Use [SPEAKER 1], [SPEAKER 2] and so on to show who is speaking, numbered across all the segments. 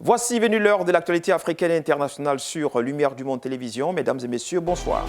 [SPEAKER 1] Voici venu l'heure de l'actualité africaine et internationale sur Lumière du Monde Télévision. Mesdames et messieurs, bonsoir.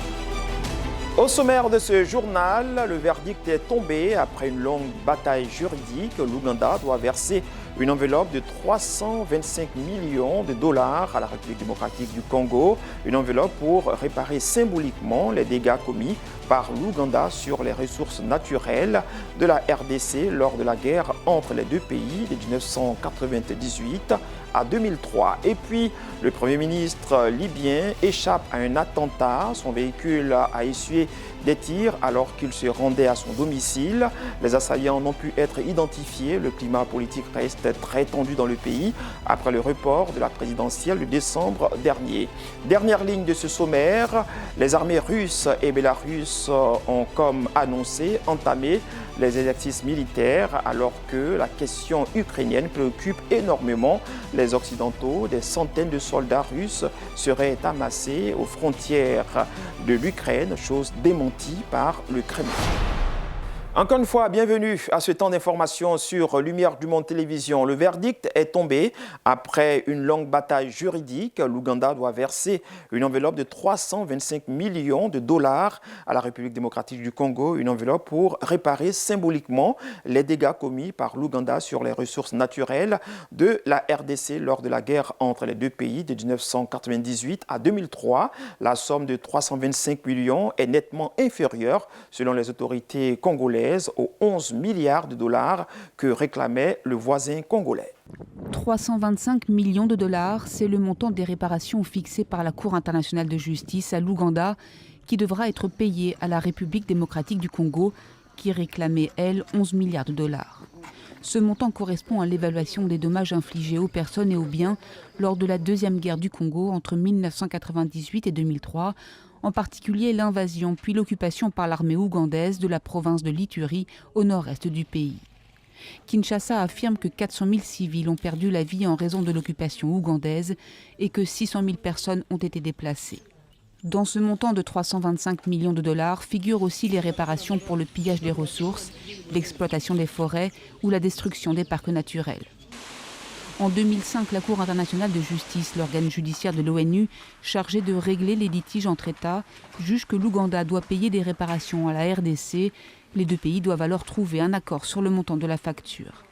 [SPEAKER 1] Au sommaire de ce journal, le verdict est tombé après une longue bataille juridique. L'Ouganda doit verser une enveloppe de 325 millions de dollars à la République démocratique du Congo. Une enveloppe pour réparer symboliquement les dégâts commis par l'Ouganda sur les ressources naturelles de la RDC lors de la guerre entre les deux pays de 1998 à 2003. Et puis, le Premier ministre libyen échappe à un attentat. Son véhicule a essuyé des tirs alors qu'il se rendait à son domicile. Les assaillants n'ont pu être identifiés. Le climat politique reste très tendu dans le pays après le report de la présidentielle de décembre dernier. Dernière ligne de ce sommaire, les armées russes et bélarusses ont, comme annoncé, entamé les exercices militaires alors que la question ukrainienne préoccupe énormément les Occidentaux. Des centaines de soldats russes seraient amassés aux frontières de l'Ukraine, chose démentie par le Kremlin. Encore une fois, bienvenue à ce temps d'information sur Lumière du Monde Télévision. Le verdict est tombé après une longue bataille juridique. L'Ouganda doit verser une enveloppe de 325 millions de dollars à la République démocratique du Congo, une enveloppe pour réparer symboliquement les dégâts commis par l'Ouganda sur les ressources naturelles de la RDC lors de la guerre entre les deux pays de 1998 à 2003. La somme de 325 millions est nettement inférieure, selon les autorités congolaises, aux 11 milliards de dollars que réclamait le voisin congolais.
[SPEAKER 2] 325 millions de dollars, c'est le montant des réparations fixées par la Cour internationale de justice à l'Ouganda, qui devra être payé à la République démocratique du Congo, qui réclamait, elle, 11 milliards de dollars. Ce montant correspond à l'évaluation des dommages infligés aux personnes et aux biens lors de la Deuxième Guerre du Congo entre 1998 et 2003, en particulier l'invasion puis l'occupation par l'armée ougandaise de la province de l'Ituri au nord-est du pays. Kinshasa affirme que 400 000 civils ont perdu la vie en raison de l'occupation ougandaise et que 600 000 personnes ont été déplacées. Dans ce montant de 325 millions de dollars figurent aussi les réparations pour le pillage des ressources, l'exploitation des forêts ou la destruction des parcs naturels. En 2005, la Cour internationale de justice, l'organe judiciaire de l'ONU, chargé de régler les litiges entre États, juge que l'Ouganda doit payer des réparations à la RDC. Les deux pays doivent alors trouver un accord sur le montant de la facture.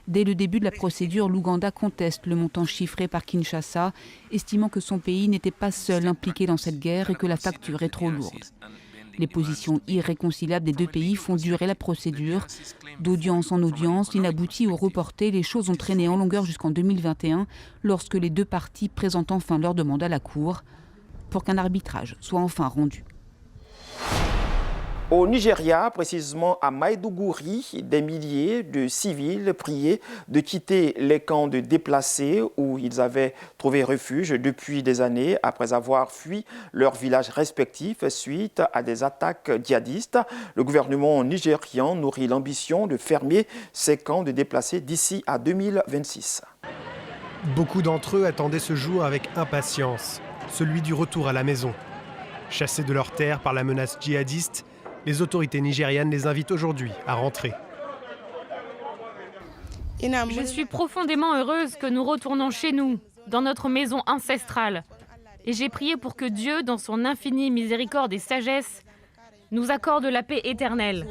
[SPEAKER 2] Dès le début de la procédure, l'Ouganda conteste le montant chiffré par Kinshasa, estimant que son pays n'était pas seul impliqué dans cette guerre et que la facture est trop lourde. Les positions irréconciliables des deux pays font durer la procédure. D'audience en audience, inaboutie ou reportée, les choses ont traîné en longueur jusqu'en 2021, lorsque les deux parties présentent enfin leur demande à la Cour, pour qu'un arbitrage soit enfin rendu.
[SPEAKER 1] Au Nigeria, précisément à Maïdougouri, des milliers de civils priés de quitter les camps de déplacés où ils avaient trouvé refuge depuis des années après avoir fui leurs villages respectifs suite à des attaques djihadistes. Le gouvernement nigérian nourrit l'ambition de fermer ces camps de déplacés d'ici à 2026.
[SPEAKER 3] Beaucoup d'entre eux attendaient ce jour avec impatience, celui du retour à la maison. Chassés de leurs terres par la menace djihadiste, les autorités nigérianes les invitent aujourd'hui à rentrer.
[SPEAKER 4] Je suis profondément heureuse que nous retournons chez nous, dans notre maison ancestrale. Et j'ai prié pour que Dieu, dans son infinie miséricorde et sagesse, nous accorde la paix éternelle.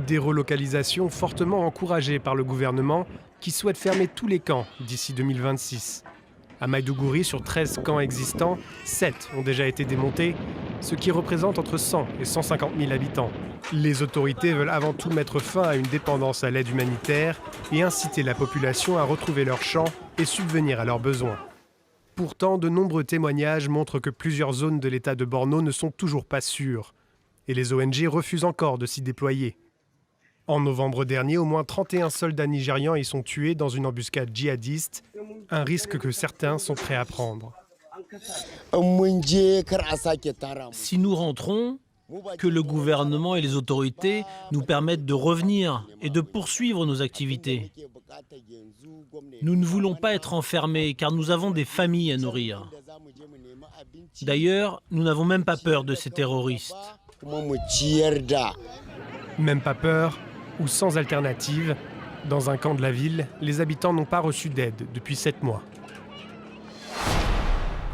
[SPEAKER 3] Des relocalisations fortement encouragées par le gouvernement qui souhaite fermer tous les camps d'ici 2026. À Maïdougouri, sur 13 camps existants, 7 ont déjà été démontés, ce qui représente entre 100 et 150 000 habitants. Les autorités veulent avant tout mettre fin à une dépendance à l'aide humanitaire et inciter la population à retrouver leurs champs et subvenir à leurs besoins. Pourtant, de nombreux témoignages montrent que plusieurs zones de l'État de Borno ne sont toujours pas sûres, et les ONG refusent encore de s'y déployer. En novembre dernier, au moins 31 soldats nigérians y sont tués dans une embuscade djihadiste, un risque que certains sont prêts à prendre.
[SPEAKER 5] Si nous rentrons, que le gouvernement et les autorités nous permettent de revenir et de poursuivre nos activités. Nous ne voulons pas être enfermés car nous avons des familles à nourrir. D'ailleurs, nous n'avons même pas peur de ces terroristes.
[SPEAKER 3] Même pas peur ou sans alternative, Dans un camp de la ville, les habitants n'ont pas reçu d'aide depuis 7 mois.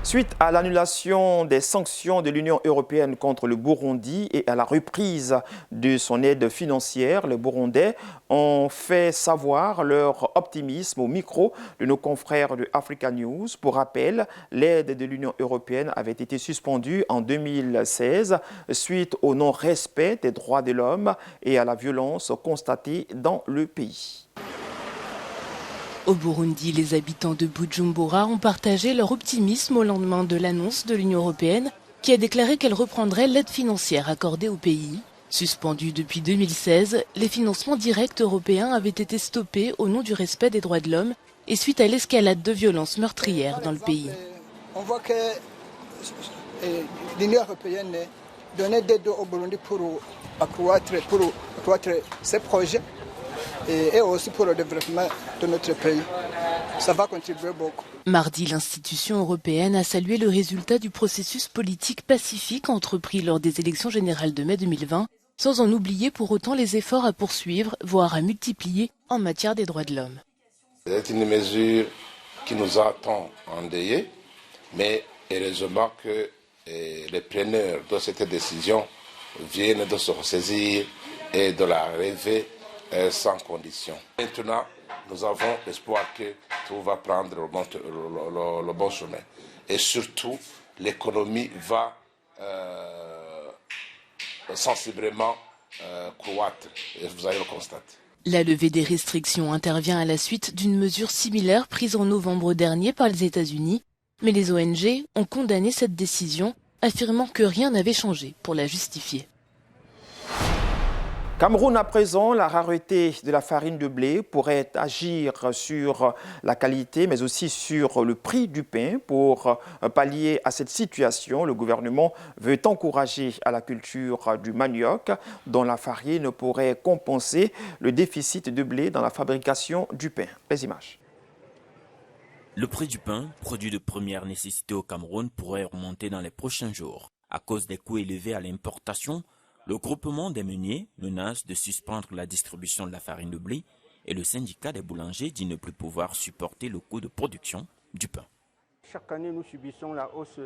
[SPEAKER 1] Suite à l'annulation des sanctions de l'Union européenne contre le Burundi et à la reprise de son aide financière, les Burundais ont fait savoir leur optimisme au micro de nos confrères de Africa News. Pour rappel, l'aide de l'Union européenne avait été suspendue en 2016 suite au non-respect des droits de l'homme et à la violence constatée dans le pays.
[SPEAKER 6] Au Burundi, les habitants de Bujumbura ont partagé leur optimisme au lendemain de l'annonce de l'Union européenne qui a déclaré qu'elle reprendrait l'aide financière accordée au pays. Suspendue depuis 2016, les financements directs européens avaient été stoppés au nom du respect des droits de l'homme et suite à l'escalade de violences meurtrières dans le pays.
[SPEAKER 7] On voit que l'Union européenne donnait d'aide au Burundi pour accroître ses projets et aussi pour le développement de notre pays. Ça va contribuer beaucoup.
[SPEAKER 6] Mardi, l'institution européenne a salué le résultat du processus politique pacifique entrepris lors des élections générales de mai 2020, sans en oublier pour autant les efforts à poursuivre, voire à multiplier en matière des droits de l'homme.
[SPEAKER 8] C'est une mesure qui nous a tant endeuillés, mais heureusement que les preneurs de cette décision viennent de se ressaisir et de la relever sans condition. Maintenant, nous avons l'espoir que tout va prendre le bon chemin. Et surtout, l'économie va sensiblement croître. Et vous allez le constater.
[SPEAKER 6] La levée des restrictions intervient à la suite d'une mesure similaire prise en novembre dernier par les États-Unis. Mais les ONG ont condamné cette décision, affirmant que rien n'avait changé pour la justifier.
[SPEAKER 1] Cameroun à présent, la rareté de la farine de blé pourrait agir sur la qualité mais aussi sur le prix du pain. Pour pallier à cette situation, le gouvernement veut encourager à la culture du manioc dont la farine pourrait compenser le déficit de blé dans la fabrication du pain. Les images.
[SPEAKER 9] Le prix du pain, produit de première nécessité au Cameroun, pourrait remonter dans les prochains jours. À cause des coûts élevés à l'importation, le groupement des meuniers menace de suspendre la distribution de la farine de blé et le syndicat des boulangers dit ne plus pouvoir supporter le coût de production du pain.
[SPEAKER 10] Chaque année, nous subissons la hausse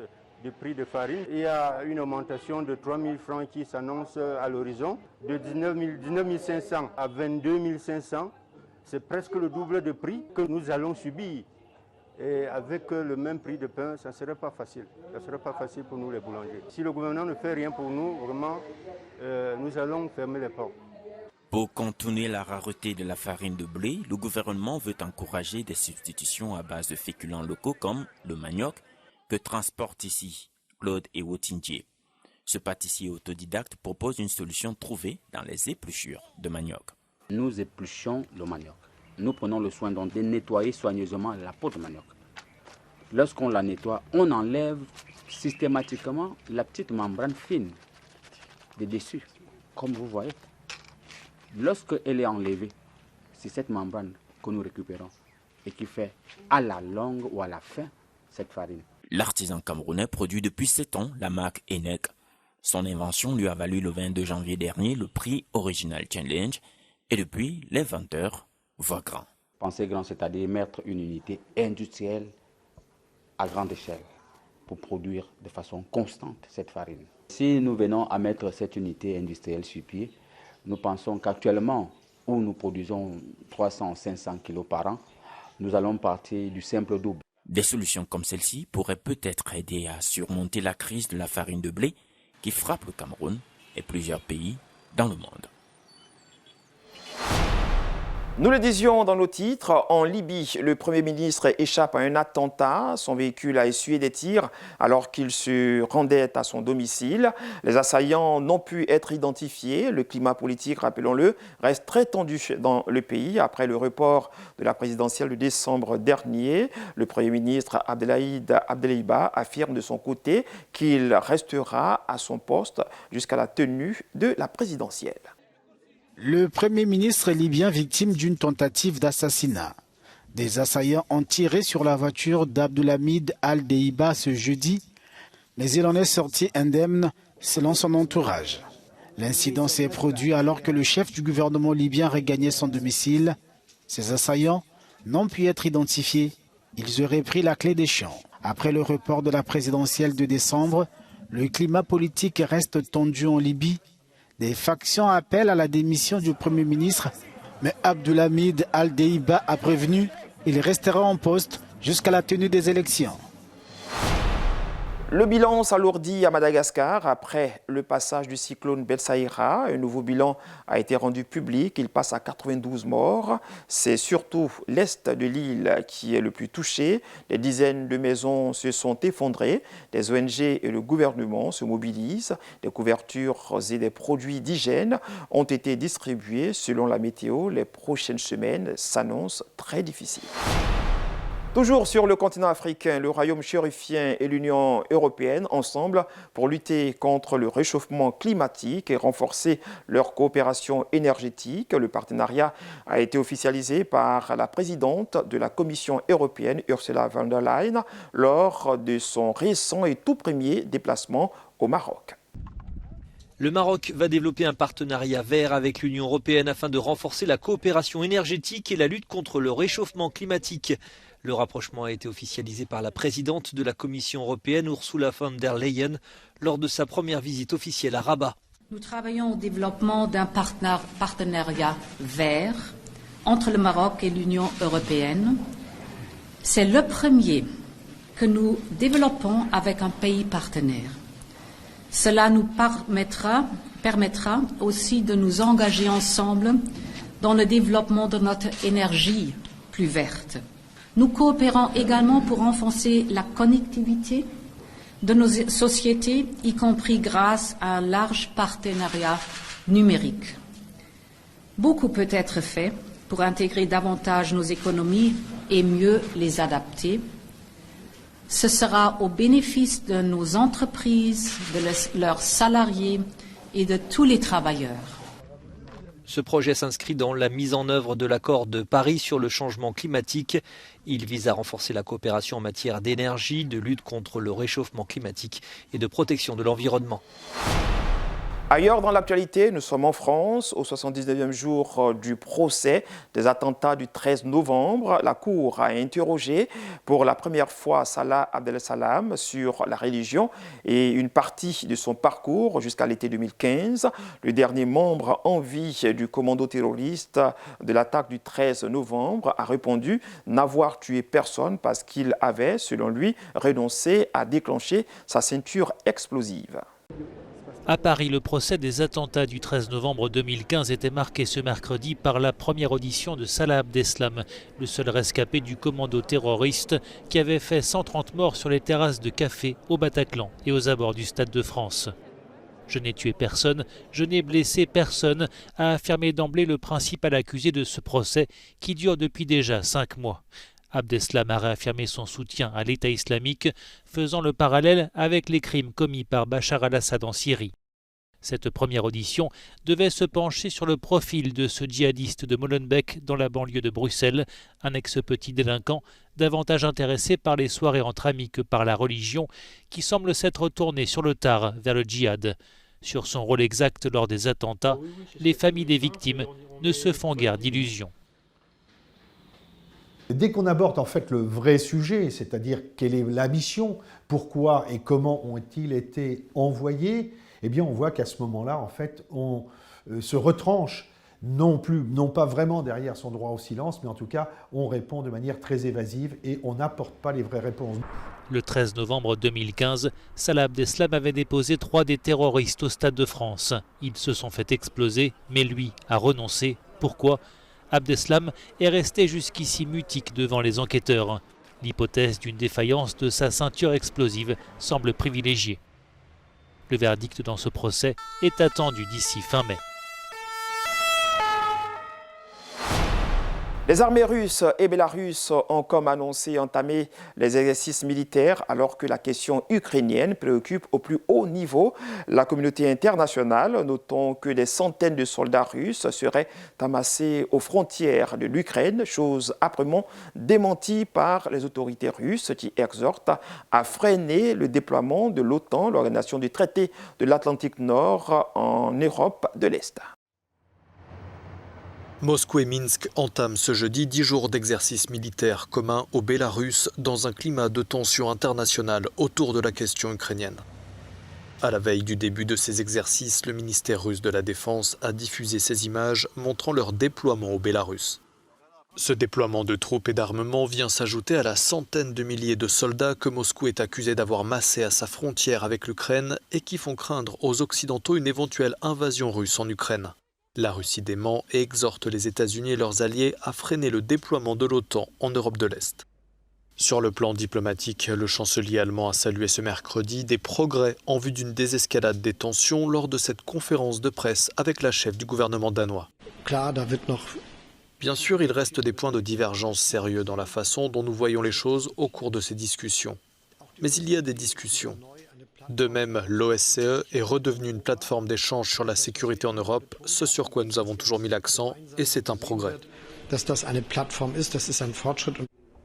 [SPEAKER 10] du prix de farine. Il y a une augmentation de 3 000 francs qui s'annonce à l'horizon, de 19 500 à 22 500. C'est presque le double de prix que nous allons subir. Et avec le même prix de pain, ça ne serait pas facile. Ça ne serait pas facile pour nous les boulangers. Si le gouvernement ne fait rien pour nous, vraiment, nous allons fermer les portes.
[SPEAKER 9] Pour contourner la rareté de la farine de blé, le gouvernement veut encourager des substitutions à base de féculents locaux comme le manioc que transportent ici Claude et Wotindier. Ce pâtissier autodidacte propose une solution trouvée dans les épluchures de manioc.
[SPEAKER 11] Nous épluchons le manioc. Nous prenons le soin de nettoyer soigneusement la peau de manioc. Lorsqu'on la nettoie, on enlève systématiquement la petite membrane fine de dessus, comme vous voyez. Lorsqu'elle est enlevée, c'est cette membrane que nous récupérons et qui fait à la longue ou à la fin cette farine.
[SPEAKER 9] L'artisan camerounais produit depuis 7 ans la marque Enek. Son invention lui a valu le 22 janvier dernier le prix Original Challenge et depuis, les vendeurs voient grand.
[SPEAKER 11] Penser grand, c'est-à-dire mettre une unité industrielle à grande échelle pour produire de façon constante cette farine. Si nous venons à mettre cette unité industrielle sur pied, nous pensons qu'actuellement, où nous produisons 300-500 kilos par an, nous allons partir du simple double.
[SPEAKER 9] Des solutions comme celle-ci pourraient peut-être aider à surmonter la crise de la farine de blé qui frappe le Cameroun et plusieurs pays dans le monde.
[SPEAKER 1] Nous le disions dans nos titres, en Libye, le Premier ministre échappe à un attentat. Son véhicule a essuyé des tirs alors qu'il se rendait à son domicile. Les assaillants n'ont pu être identifiés. Le climat politique, rappelons-le, reste très tendu dans le pays. Après le report de la présidentielle de décembre dernier, le Premier ministre Abdelhaïd Abdelaiba affirme de son côté qu'il restera à son poste jusqu'à la tenue de la présidentielle.
[SPEAKER 12] Le Premier ministre libyen victime d'une tentative d'assassinat. Des assaillants ont tiré sur la voiture d'Abdelhamid Al-Deiba ce jeudi, mais il en est sorti indemne selon son entourage. L'incident s'est produit alors que le chef du gouvernement libyen regagnait son domicile Ces assaillants n'ont pu être identifiés. Ils auraient pris la clé des champs. Après le report de la présidentielle de décembre, le climat politique reste tendu en Libye. Des factions appellent à la démission du Premier ministre, mais Abdulhamid Al-Deiba a prévenu qu'il restera en poste jusqu'à la tenue des élections.
[SPEAKER 1] Le bilan s'alourdit à Madagascar après le passage du cyclone Belsaïra. Un nouveau bilan a été rendu public. Il passe à 92 morts. C'est surtout l'est de l'île qui est le plus touché. Des dizaines de maisons se sont effondrées. Des ONG et le gouvernement se mobilisent. Des couvertures et des produits d'hygiène ont été distribués. Selon la météo, les prochaines semaines s'annoncent très difficiles. Toujours sur le continent africain, le royaume chérifien et l'Union européenne ensemble pour lutter contre le réchauffement climatique et renforcer leur coopération énergétique. Le partenariat a été officialisé par la présidente de la Commission européenne, Ursula von der Leyen, lors de son récent et tout premier déplacement au Maroc.
[SPEAKER 13] Le Maroc va développer un partenariat vert avec l'Union européenne afin de renforcer la coopération énergétique et la lutte contre le réchauffement climatique. Le rapprochement a été officialisé par la présidente de la Commission européenne, Ursula von der Leyen, lors de sa première visite officielle à Rabat.
[SPEAKER 14] Nous travaillons au développement d'un partenariat vert entre le Maroc et l'Union européenne. C'est le premier que nous développons avec un pays partenaire. Cela nous permettra aussi de nous engager ensemble dans le développement de notre énergie plus verte. Nous coopérons également pour renforcer la connectivité de nos sociétés, y compris grâce à un large partenariat numérique. Beaucoup peut être fait pour intégrer davantage nos économies et mieux les adapter. Ce sera au bénéfice de nos entreprises, de leurs salariés et de tous les travailleurs.
[SPEAKER 13] Ce projet s'inscrit dans la mise en œuvre de l'accord de Paris sur le changement climatique. Il vise à renforcer la coopération en matière d'énergie, de lutte contre le réchauffement climatique et de protection de l'environnement.
[SPEAKER 1] Ailleurs dans l'actualité, nous sommes en France, au 79e jour du procès des attentats du 13 novembre. La Cour a interrogé pour la première fois Salah Abdeslam sur la religion et une partie de son parcours jusqu'à l'été 2015. Le dernier membre en vie du commando terroriste de l'attaque du 13 novembre a répondu n'avoir tué personne parce qu'il avait, selon lui, renoncé à déclencher sa ceinture explosive.
[SPEAKER 5] À Paris, le procès des attentats du 13 novembre 2015 était marqué ce mercredi par la première audition de Salah Abdeslam, le seul rescapé du commando terroriste qui avait fait 130 morts sur les terrasses de café au Bataclan et aux abords du Stade de France. Je n'ai tué personne, je n'ai blessé personne, a affirmé d'emblée le principal accusé de ce procès qui dure depuis déjà 5 mois. Abdeslam a réaffirmé son soutien à l'État islamique, faisant le parallèle avec les crimes commis par Bachar al-Assad en Syrie. Cette première audition devait se pencher sur le profil de ce djihadiste de Molenbeek dans la banlieue de Bruxelles, un ex-petit délinquant davantage intéressé par les soirées entre amis que par la religion, qui semble s'être tourné sur le tard vers le djihad. Sur son rôle exact lors des attentats, les familles des victimes ne se font guère d'illusions.
[SPEAKER 15] Dès qu'on aborde en fait le vrai sujet, c'est-à-dire quelle est la mission, pourquoi et comment ont-ils été envoyés, eh bien on voit qu'à ce moment-là, en fait, on se retranche, non pas vraiment derrière son droit au silence, mais en tout cas, on répond de manière très évasive et on n'apporte pas les vraies réponses.
[SPEAKER 5] Le 13 novembre 2015, Salah Abdeslam avait déposé 3 des terroristes au Stade de France. Ils se sont fait exploser, mais lui a renoncé. Pourquoi ? Abdeslam est resté jusqu'ici mutique devant les enquêteurs. L'hypothèse d'une défaillance de sa ceinture explosive semble privilégiée. Le verdict dans ce procès est attendu d'ici fin mai.
[SPEAKER 1] Les armées russes et belarusses ont, comme annoncé, entamé les exercices militaires alors que la question ukrainienne préoccupe au plus haut niveau la communauté internationale. Notons que des centaines de soldats russes seraient amassés aux frontières de l'Ukraine, chose âprement démentie par les autorités russes qui exhortent à freiner le déploiement de l'OTAN, l'organisation du traité de l'Atlantique Nord, en Europe de l'Est.
[SPEAKER 16] Moscou et Minsk entament ce jeudi 10 jours d'exercices militaires communs au Bélarus dans un climat de tension internationale autour de la question ukrainienne. À la veille du début de ces exercices, le ministère russe de la Défense a diffusé ces images montrant leur déploiement au Bélarus. Ce déploiement de troupes et d'armements vient s'ajouter à la centaine de milliers de soldats que Moscou est accusé d'avoir massés à sa frontière avec l'Ukraine et qui font craindre aux Occidentaux une éventuelle invasion russe en Ukraine. La Russie dément et exhorte les États-Unis et leurs alliés à freiner le déploiement de l'OTAN en Europe de l'Est. Sur le plan diplomatique, le chancelier allemand a salué ce mercredi des progrès en vue d'une désescalade des tensions lors de cette conférence de presse avec la chef du gouvernement danois. Bien sûr, il reste des points de divergence sérieux dans la façon dont nous voyons les choses au cours de ces discussions. Mais il y a des discussions. De même, l'OSCE est redevenue une plateforme d'échange sur la sécurité en Europe, ce sur quoi nous avons toujours mis l'accent, et c'est un progrès.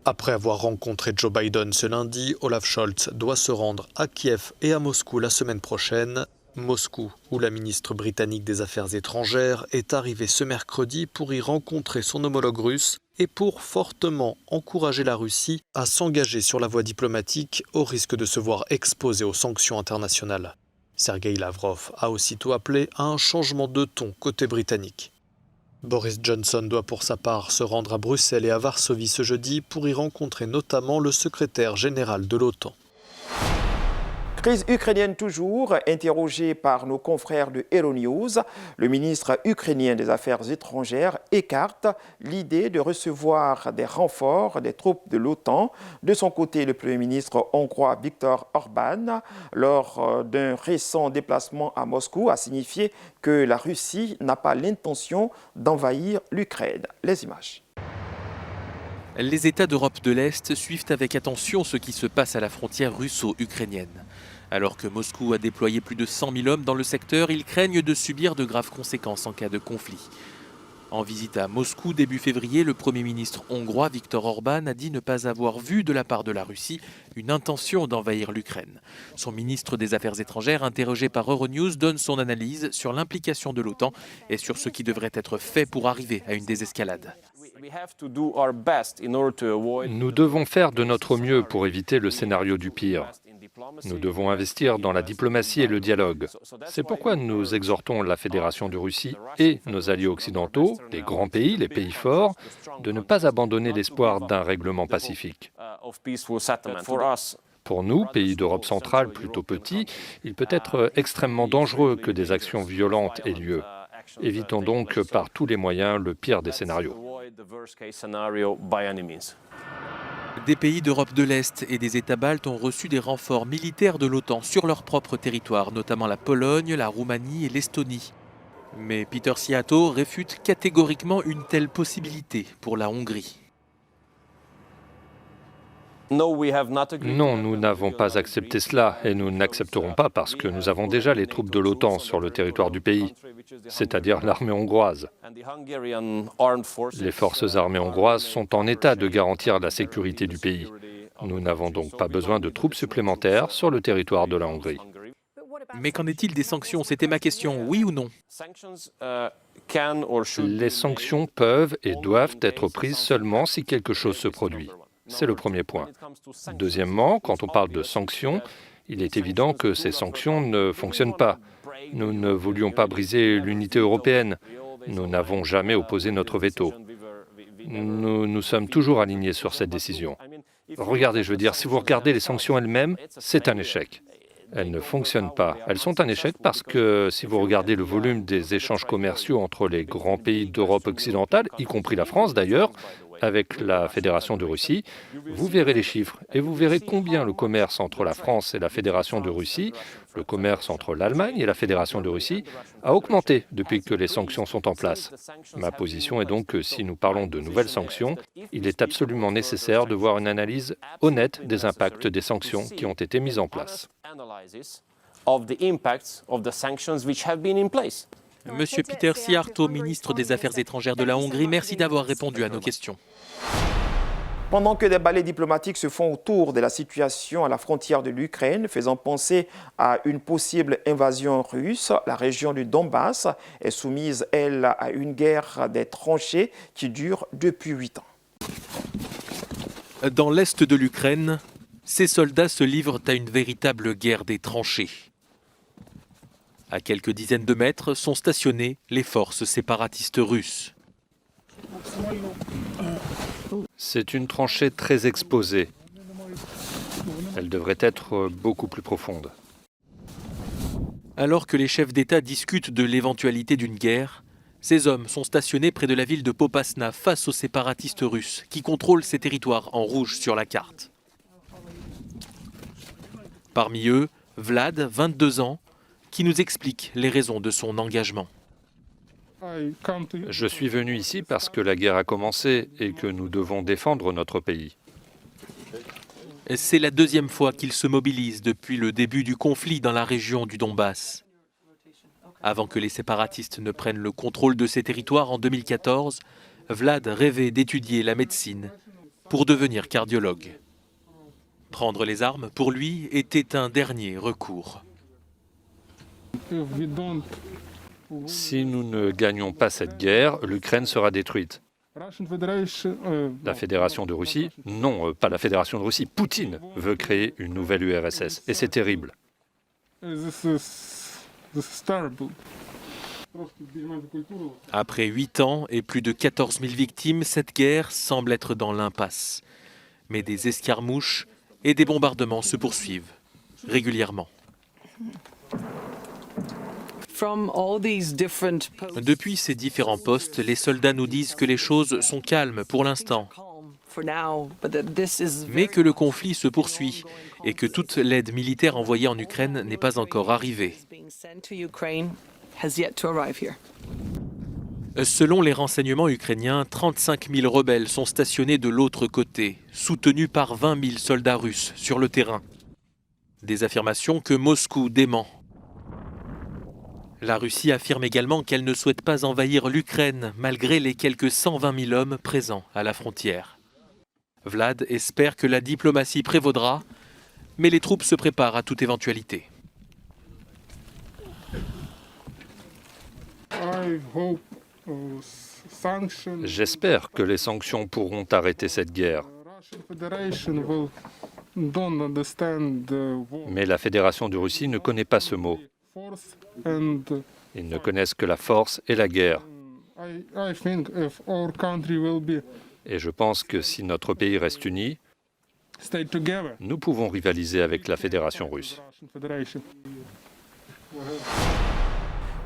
[SPEAKER 16] Après avoir rencontré Joe Biden ce lundi, Olaf Scholz doit se rendre à Kiev et à Moscou la semaine prochaine. Moscou, où la ministre britannique des Affaires étrangères est arrivée ce mercredi pour y rencontrer son homologue russe et pour fortement encourager la Russie à s'engager sur la voie diplomatique au risque de se voir exposée aux sanctions internationales. Sergei Lavrov a aussitôt appelé à un changement de ton côté britannique. Boris Johnson doit pour sa part se rendre à Bruxelles et à Varsovie ce jeudi pour y rencontrer notamment le secrétaire général de l'OTAN.
[SPEAKER 1] Crise ukrainienne toujours, interrogé par nos confrères de Euronews, le ministre ukrainien des Affaires étrangères écarte l'idée de recevoir des renforts des troupes de l'OTAN. De son côté, le Premier ministre hongrois Viktor Orbán, lors d'un récent déplacement à Moscou, a signifié que la Russie n'a pas l'intention d'envahir l'Ukraine. Les images.
[SPEAKER 17] Les États d'Europe de l'Est suivent avec attention ce qui se passe à la frontière russo-ukrainienne. Alors que Moscou a déployé plus de 100 000 hommes dans le secteur, ils craignent de subir de graves conséquences en cas de conflit. En visite à Moscou début février, le Premier ministre hongrois Viktor Orbán a dit ne pas avoir vu de la part de la Russie une intention d'envahir l'Ukraine. Son ministre des Affaires étrangères, interrogé par Euronews, donne son analyse sur l'implication de l'OTAN et sur ce qui devrait être fait pour arriver à une désescalade.
[SPEAKER 18] Nous devons faire de notre mieux pour éviter le scénario du pire. Nous devons investir dans la diplomatie et le dialogue. C'est pourquoi nous exhortons la Fédération de Russie et nos alliés occidentaux, les grands pays, les pays forts, de ne pas abandonner l'espoir d'un règlement pacifique. Pour nous, pays d'Europe centrale plutôt petits, il peut être extrêmement dangereux que des actions violentes aient lieu. Évitons donc par tous les moyens le pire des scénarios.
[SPEAKER 17] Des pays d'Europe de l'Est et des États baltes ont reçu des renforts militaires de l'OTAN sur leur propre territoire, notamment la Pologne, la Roumanie et l'Estonie. Mais Peter Szijjártó réfute catégoriquement une telle possibilité pour la Hongrie.
[SPEAKER 18] Non, nous n'avons pas accepté cela et nous n'accepterons pas parce que nous avons déjà les troupes de l'OTAN sur le territoire du pays, c'est-à-dire l'armée hongroise. Les forces armées hongroises sont en état de garantir la sécurité du pays. Nous n'avons donc pas besoin de troupes supplémentaires sur le territoire de la Hongrie.
[SPEAKER 17] Mais qu'en est-il des sanctions? C'était ma question, oui ou non?
[SPEAKER 18] Les sanctions peuvent et doivent être prises seulement si quelque chose se produit. C'est le premier point. Deuxièmement, quand on parle de sanctions, il est évident que ces sanctions ne fonctionnent pas. Nous ne voulions pas briser l'unité européenne. Nous n'avons jamais opposé notre veto. Nous nous sommes toujours alignés sur cette décision. Regardez, si vous regardez les sanctions elles-mêmes, c'est un échec. Elles ne fonctionnent pas. Elles sont un échec parce que si vous regardez le volume des échanges commerciaux entre les grands pays d'Europe occidentale, y compris la France d'ailleurs, avec la Fédération de Russie, vous verrez les chiffres et vous verrez combien le commerce entre la France et la Fédération de Russie, le commerce entre l'Allemagne et la Fédération de Russie, a augmenté depuis que les sanctions sont en place. Ma position est donc que si nous parlons de nouvelles sanctions, il est absolument nécessaire de voir une analyse honnête des impacts des sanctions qui ont été mises en place.
[SPEAKER 17] Monsieur Peter Szijjártó, ministre des Affaires étrangères de la Hongrie, merci d'avoir répondu à nos questions.
[SPEAKER 1] Pendant que des ballets diplomatiques se font autour de la situation à la frontière de l'Ukraine, faisant penser à une possible invasion russe, la région du Donbass est soumise, elle, à une guerre des tranchées qui dure depuis 8 ans.
[SPEAKER 17] Dans l'est de l'Ukraine, ces soldats se livrent à une véritable guerre des tranchées. À quelques dizaines de mètres sont stationnées les forces séparatistes russes.
[SPEAKER 18] C'est une tranchée très exposée. Elle devrait être beaucoup plus profonde.
[SPEAKER 17] Alors que les chefs d'État discutent de l'éventualité d'une guerre, ces hommes sont stationnés près de la ville de Popasna face aux séparatistes russes qui contrôlent ces territoires en rouge sur la carte. Parmi eux, Vlad, 22 ans, qui nous explique les raisons de son engagement.
[SPEAKER 18] Je suis venu ici parce que la guerre a commencé et que nous devons défendre notre pays.
[SPEAKER 17] C'est la deuxième fois qu'il se mobilise depuis le début du conflit dans la région du Donbass. Avant que les séparatistes ne prennent le contrôle de ces territoires en 2014, Vlad rêvait d'étudier la médecine pour devenir cardiologue. Prendre les armes, pour lui, était un dernier recours.
[SPEAKER 18] Si nous ne gagnons pas cette guerre, l'Ukraine sera détruite. La Fédération de Russie, non, pas la Fédération de Russie, Poutine veut créer une nouvelle URSS. Et c'est terrible.
[SPEAKER 17] Après 8 ans et plus de 14 000 victimes, cette guerre semble être dans l'impasse. Mais des escarmouches et des bombardements se poursuivent régulièrement. Depuis ces différents postes, les soldats nous disent que les choses sont calmes pour l'instant, mais que le conflit se poursuit et que toute l'aide militaire envoyée en Ukraine n'est pas encore arrivée. Selon les renseignements ukrainiens, 35 000 rebelles sont stationnés de l'autre côté, soutenus par 20 000 soldats russes sur le terrain. Des affirmations que Moscou dément. La Russie affirme également qu'elle ne souhaite pas envahir l'Ukraine, malgré les quelques 120 000 hommes présents à la frontière. Vlad espère que la diplomatie prévaudra, mais les troupes se préparent à toute éventualité.
[SPEAKER 18] J'espère que les sanctions pourront arrêter cette guerre. Mais la Fédération de Russie ne connaît pas ce mot. Ils ne connaissent que la force et la guerre. Et je pense que si notre pays reste uni, nous pouvons rivaliser avec la Fédération russe.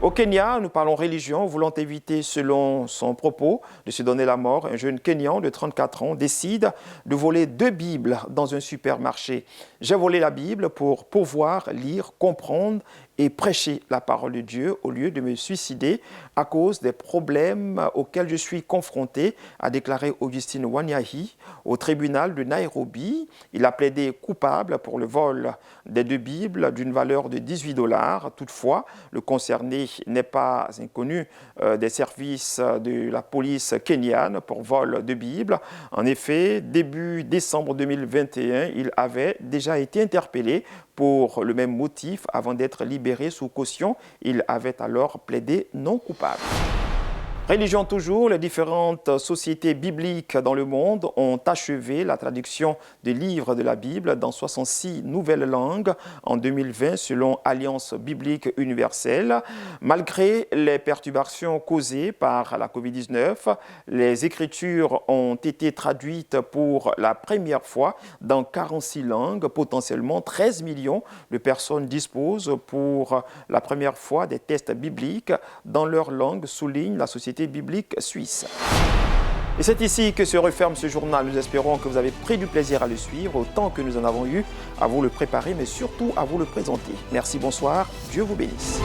[SPEAKER 1] Au Kenya, nous parlons religion, voulant éviter, selon son propos, de se donner la mort. Un jeune Kenyan de 34 ans décide de voler 2 Bibles dans un supermarché. J'ai volé la Bible pour pouvoir lire, comprendre et prêcher la parole de Dieu au lieu de me suicider à cause des problèmes auxquels je suis confronté, a déclaré Augustine Wanyahi au tribunal de Nairobi. Il a plaidé coupable pour le vol des 2 Bibles d'une valeur de $18. Toutefois, le concerné n'est pas inconnu des services de la police kenyane pour vol de Bibles. En effet, début décembre 2021, il avait déjà été interpellé pour le même motif avant d'être libéré sous caution. Il avait alors plaidé non coupable. Religion toujours, les différentes sociétés bibliques dans le monde ont achevé la traduction des livres de la Bible dans 66 nouvelles langues en 2020 selon Alliance biblique universelle. Malgré les perturbations causées par la COVID-19, les écritures ont été traduites pour la première fois dans 46 langues. Potentiellement 13 millions de personnes disposent pour la première fois des tests bibliques dans leur langue, souligne la Société biblique suisse. Et c'est ici que se referme ce journal. Nous espérons que vous avez pris du plaisir à le suivre, autant que nous en avons eu à vous le préparer, mais surtout à vous le présenter. Merci, bonsoir, Dieu vous bénisse.